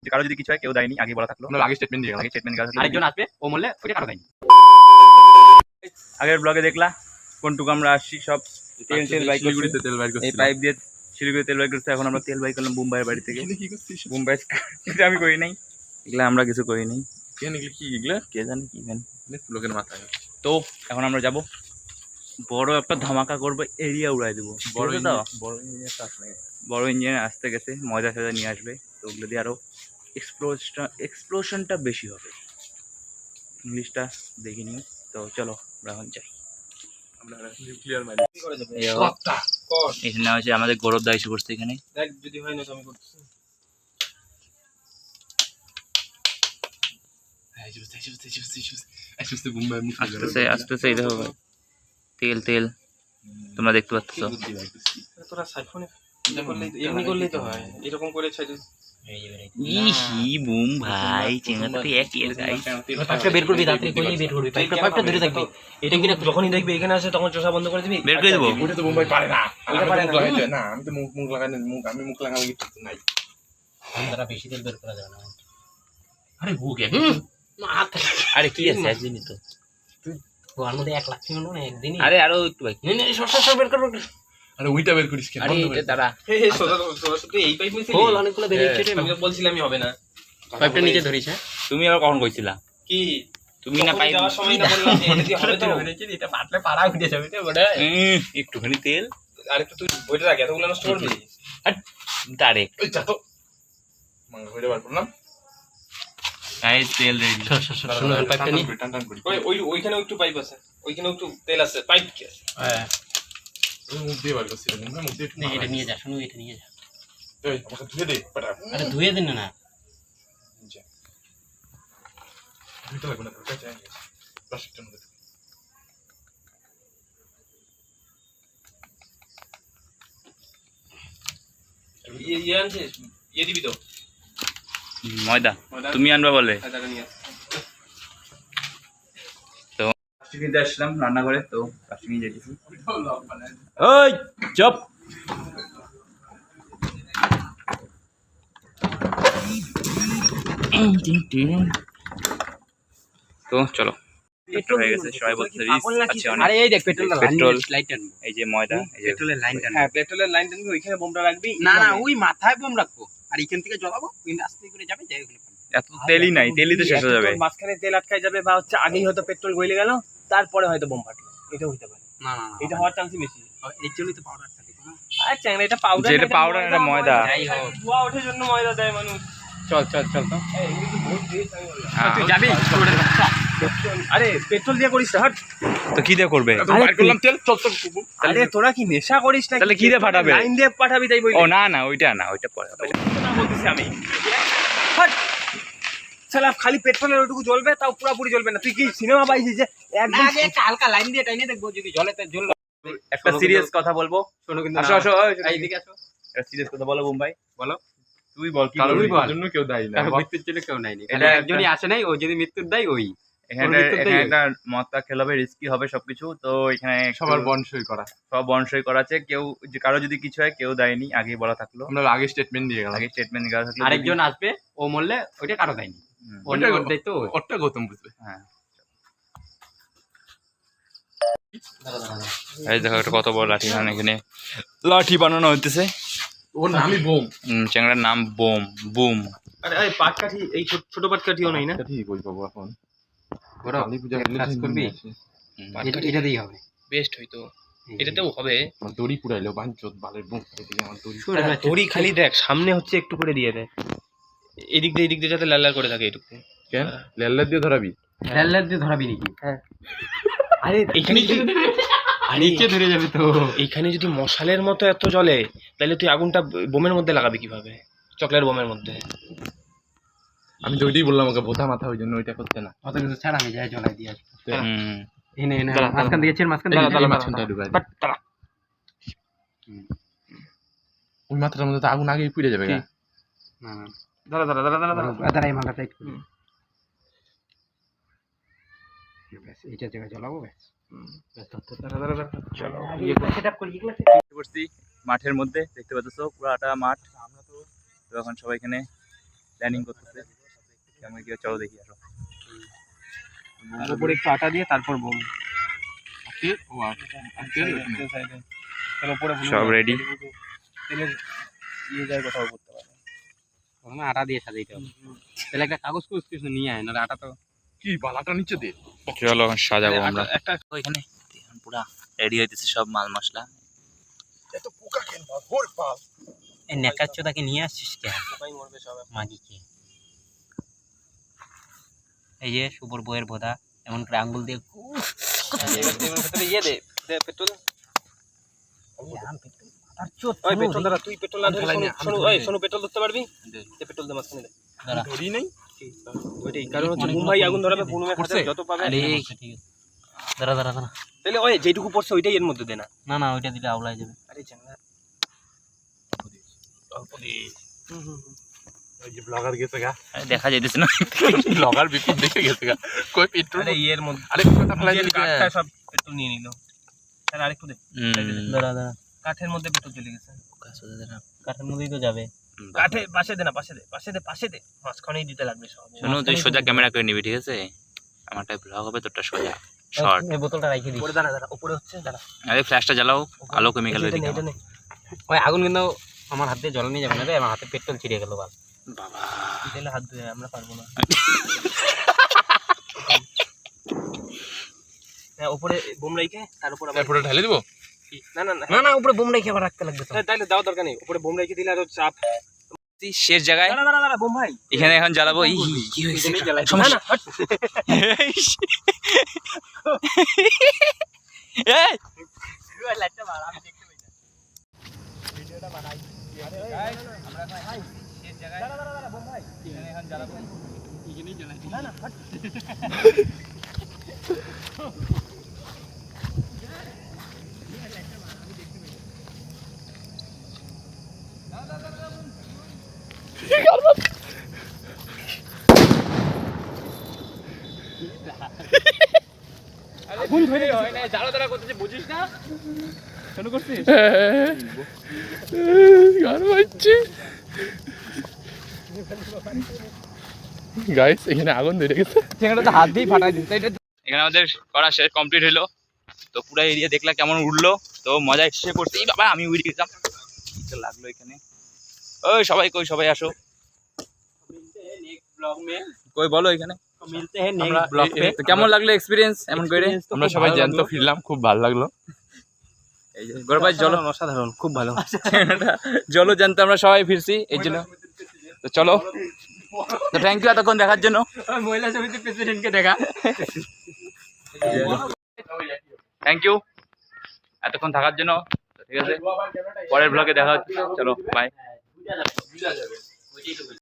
কারো যদি কিছু হয় কেউ দেয়নি, আগে বলা থাকলো। আমরা আগে স্টেটমেন্ট দিয়ে আরেকজন আসবে, ও বললে ওইটা কারো দেয়নি। আগের ব্লগে দেখলা কোনটুকু আমরা আসছি, সব তেল বাইক শিলিগুড়িতে তেল বাইর করছি। এই পাইপ দিয়ে শিলিগুড়ি তেল বাইক করছে। এখন আমরা তেল বাইক করলাম মুম্বাইয়ের বাড়ি থেকে। মুম্বাই কিন্তু আমি করি নাই, এগুলা আমরা কিছু করি নাই। কি এগুলা কে জানে কি জানি লোকের মাথায়। তো এখন আমরা যাব, বড় একটা ধামাকা করবো, এরিয়া উড়াই দেবো। বড় ইঞ্জিন আসতে গেছে, ময়দা ফয়দা নিয়ে আসবে, তো ওগুলো দিয়ে আরো এক্সপ্লোশনটা বেশি হবে। ইংলিশটা দেখি নিও। তো চলো আমরা এখন যাই। নিউক্লিয়ার মাইন্ড এখানে হচ্ছে আমাদের গৌরব দা এসে পড়ছে এখানে। যদি হয় না তো আমি করতেছি। আস্তে আস্তে এই দেখো তেল তেল তোমরা দেখতে পাচ্ছ। তোরা সাইফোনে এমনি করলেই তো হয়, এরকম করে ছেড়ে ইহি বুম ভাই, চেঙ্গাটা তো একই এর গাইস। পাইপটা বের করবি, তাড়াতাড়ি করে বের করবি। পাইপটা ধরে থাকবি। এটা কি যখনই দেখবি এখানে আসে তখন চোষা বন্ধ করে দিবি, বের করে দেবো। ওটা তো মুম্বাই পারে না, ওটা পারে না। আমি তো মুখ লাগাই আমি মুখ লাগালে কিছু নাই। তারা বেশি তেল বের করা যাবে না। আরে ভুক আরে কি আছে একদিনই তো, ওর মধ্যে 1 লাখ ছিল না একদিনই। আরে আরো একটু বাকি। নে সর বের কর। আরে ওইটা বের করিস কেন? আরে এটা দাঁড়া, এই সরাসরি এই পাইপ নিছিস? হোল অনেকগুলো বের হচ্ছে। আমি তো বলছিলাম আমি হবে না। পাইপটা নিচে ধরিস। হ্যাঁ তুমি আবার কখন কইছিলা? কি তুমি না পাইপ যাওয়ার সময় না বললাম যে এটা হবে তো ধরেছি, এটা পাতলে পাড়া উঠে যাবে তো বড়। একটুখানি তেল। আরে তুই বইটা রাখ, এতগুলো নষ্ট করবি? ডাইরেক্ট ওই যা তো মাংস হইতে বার করলাম। গাইস তেল রেডি। শুনো পাইপটা নি। টান করি। ওইখানে একটু পাইপ আছে, ওইখানে একটু তেল আছে। পাইপ কি আছে? হ্যাঁ ওই মুখ দিয়ে বার করছি, মুখ দিয়ে এটা নিয়ে যা, শুনো এটা নিয়ে যা। এই আমাকে ধুয়ে দে পাটা। আরে ধুয়ে দিন না। যা ধুইতে লাগবে না, তোটা চাই প্লাস্টিকটার মধ্যে। ইয়ে আনছিস? ইয়ে দিবি তো ময়দা তুমি আনবা বলে। টাকা নিয়ে আস। তো প্লাস্টিক নিতে আসলাম রান্নাঘরে, তো প্লাস্টিক নিয়ে যেতেছি। ওই চপ তো চলো হয়ে গেছে, সবাই বলছে রিস্ক আছে অনেক। আরে এই দেখ পেট্রোলটা পেট্রোল, লাইট টানবো। এই যে ময়দা, এই যে পেট্রোলের লাইন টানবো। হ্যাঁ পেট্রোলের লাইন টানবি, ওইখানে বোমটা রাখবি। না ওই মাথায় বোম রাখবো, আর এইখান থেকে জ্বালাবো, কিন্তু আস্তে করে যাবে, যাই ওখানে এত তেলই নাই, তেলই তো শেষ হয়ে যাবে। মাঝখানে তেল আটকায় যাবে, বা হচ্ছে আগেই হয়তো পেট্রোল গলে গেল, তারপরে হয়তো বোম ফাটলো। এটা হইতে পারে। না এটা হওয়ার চান্সই বেশি। এর জন্যই তো পাউডারটা দিই না। আরে চ্যাংড়া, এটা পাউডার, যেটা পাউডার এটা ময়দা। যাই হোক ধোয়া ওঠার জন্য ময়দা দেয় মানুষ। চল তো তুই যাবি? আরে পেট্রোল দিয়ে করিস না, হাট। তো কি দিয়ে করবে? বার করলাম তেল, চল চল। আরে তোরা কি নেশা করিস না? তাহলে কি দিয়ে ফাটাবে? লাইন দিয়ে পাঠাবি তাই বলি। ও না না ওইটা না, ওইটা পরে হবে। না বলতেছি আমি। হাট শালা, খালি পেট্রোলের ওইটুকু জ্বলবে, তাও পুরোপুরি জ্বলবে না। তুই কি সিনেমা পাইছিস যে একদম আগে একটা হালকা লাইন দিয়ে টাইনে দেখবো, যদি জ্বলে তো জ্বলবে। একটা সিরিয়াস কথা বলবো, শোনো কিন্তু। আসো আসো এইদিকে আসো। একটা সিরিয়াস কথা বলো মুম্বাই। বলো। তুই বল কি কারোর বলবি? জন্য কেউ দায়ী না। মৃত্যুর জন্য কেউ নাইনি, এটা একজনই আসে নাই, ও যদি মৃত্যুর দেয় ওই। এখানে একটা মদটা খেলে হবে, রিস্কি হবে সবকিছু। তো এখানে সবার বনসই করা, সব বনসই করা আছে। কেউ কারো যদি কিছু হয় কেউ দেয়নি, আগেই বলা থাকলো। আমরা আগে স্টেটমেন্ট দিয়ে গেলাম। আগে স্টেটমেন্ট দেওয়া থাকলো। আরেকজন আসবে, ও মরলে ওইটা কারো দেয়নি। ওটা তো ওটা গৌতম বুঝবে। হ্যাঁ এই দেখো একটা কত বড় লাঠি, এখানে লাঠি বানানো হইতেছে। ওর নামই বোম। চ্যাংড়ার নাম বোম, বুম। আরে এই পাটকাঠি, এই ছোট পাটকাঠিও নাই না? ঠিক কই পাবো এখন। বড় কালী পূজা কাজ করবি, এটা দিয়ে হবে, বেস্ট হইতো। এটাতেও হবে। দড়ি পুরাইলো বাঞ্চত বালের বোম এদিকে আমার দড়ি। দড়ি খালি দেখ সামনে হচ্ছে একটু করে দিয়ে দেয়, এদিক দিয়ে যাতে লাল লাল করে থাকে এটুকু। কেন লেল্লা দিয়ে ধরাবি? লাল দিয়ে ধরাবি নাকি? হ্যাঁ। আরে এইখানে নিচে ধরে যাবে তো। এইখানে যদি মশালের মতো এত জ্বলে, তাহলে তুই আগুনটা বোমের মধ্যে লাগাবি কিভাবে? চকলেট বোমের মধ্যে। আমি তো ওইটাই বললাম ওকে, বোধা মাথা ওই জন্য ওইটা করতে না। অত কিছু ছাড়া আমি যাই জ্বলাই দিয়ে আসবো। এনে দাঁড়া, মাঝখান দিয়ে মাঝখান দিয়ে মাঝখানটা ঢুকাই ওই মাথাটার মধ্যে তো আগুন আগেই পুড়ে যাবে। দাঁড়া এই মালটা টাইট করি। ব্যাস এইটা জায়গায় জ্বলাবো, ব্যাস। চলো সেটআপ করি। মাঠের মধ্যে দেখতে পাচ্ছ পুরাটা মাঠ। তো এখন সবাই এখানে প্ল্যানিং করতেছে কেমন কি চলো দেখি আরো তার উপরে একটু আটা দিয়ে তারপর বোম সব রেডি তেলের ইয়ে যায় কোথাও করতে পারে প্রথমে আটা দিয়ে সাজাইতে হবে তাহলে একটা কাগজ কুচ কিছু নিয়ে আয় না আটা তো কি বালাটা নিচে দে চলো সাজাবো আমরা একটা ওইখানে পুরা রেডি হইতেছে সব মাল মশলা এত পোকা কেন ভোর পাল এই নেকাচ্চোদাকে নিয়ে আসছিস কেন সবাই মরবে সব মাগিকে এই যে শুভর বইয়ের বোধা এমন করে আঙ্গুল দিয়ে ভেতরে ইয়ে দে পেট্রোল ওই পেট্রোল দাঁড়া তুই পেট্রোল না ধরে শোনো পেট্রোল ধরতে পারবি দে পেট্রোল দে মাঝখানে দে ধরি নাই ওইটাই কারণ হচ্ছে মুম্বাই আগুন ধরাবে বুনুমের হাতে যত পাবে আরে ঠিক আছে দাঁড়া দাঁড়া দাঁড়া তাহলে ওই যেটুকু পড়ছে ওইটাই এর মধ্যে দে না না না ওইটা দিলে আওলায় যাবে আরে জানা ওই যে ব্লগার গেছে গা দেখা যাইতেছে না ব্লগার বিপুল দেখে গেছে গা কই পেট্রোল আরে ইয়ের মধ্যে আরে কথা ফেলাই দিলি কাঠটা সব পেট্রোল নিয়ে নিল তাহলে আরেকটু দে দাঁড়া দাঁড়া কাঠের মধ্যে পেট্রোল চলে গেছে কাঠের মধ্যেই তো যাবে কাঠে পাশে দে না পাশে দে মাঝখানেই দিতে লাগবে সব শোনো তুই সোজা ক্যামেরা করে নিবি ঠিক আছে আমারটা ব্লগ হবে তোরটা সোজা শর্ট এই বোতলটা রাখি দিই উপরে দাঁড়া উপরে হচ্ছে দাঁড়া আরে ফ্ল্যাশটা জ্বালাও আলো কেমিক্যাল এটা দিকে নে, এটা নে। ওই আগুন কিন্তু আমার হাতে জল নিয়ে যাবে না রে আমার হাতে পেট্রোল ছিড়ে গেল বাল বাবা দিলে হাত ধুয়ে আমরা পারবো না হ্যাঁ উপরে বোম রাইখে তার উপর আবার তারপরে ঢেলে দিব না না না না উপরে বোম রেখে আবার রাখতে লাগবে তো তাইলে দাও দরকার নেই উপরে বোম রাইখে দিলে আর চাপ শেষ জায়গায় দাঁড়া বোম ভাই এখানে এখন জ্বালাবো কি হয়েছে এখানেই জ্বালাই। সমস্যা না, না, হট। এই আগুন ধরে হয় না জ্বালা জ্বালা করতেছে বুঝিস না শুরু করছিস গান বাজছে গাইস এখানে আগুন ধরে গেছে সেখানে তো হাত দিয়ে ফাটাই দিতে এটা এখানে আমাদের করা শেষ কমপ্লিট হলো তো পুরো এরিয়া দেখলা কেমন উঠলো তো মজা এসে করছি বাবা আমি উড়ে গেলাম কি লাগলো এখানে ওই সবাই আসো ব্লগ মে কই বলো এখানে মিলতে हैं আমরা नेक्स्ट ब्लॉग पे তো কেমন লাগলো এক্সপিরিয়েন্স এমন করে আমরা সবাই জ্যান্ত ফিরলাম খুব ভালো লাগলো এই যে গরবাই চলো অসাধারণ খুব ভালো চলো জানতে আমরা সবাই ফিরছি এই জন্য তো চলো তো থ্যাংক ইউ এতক্ষণ দেখার জন্য মহিলা সমিতি প্রেসিডেন্টকে দেখা থ্যাংক ইউ এতক্ষণ থাকার জন্য তো ঠিক আছে পরের ব্লগে দেখা হচ্ছে চলো বাই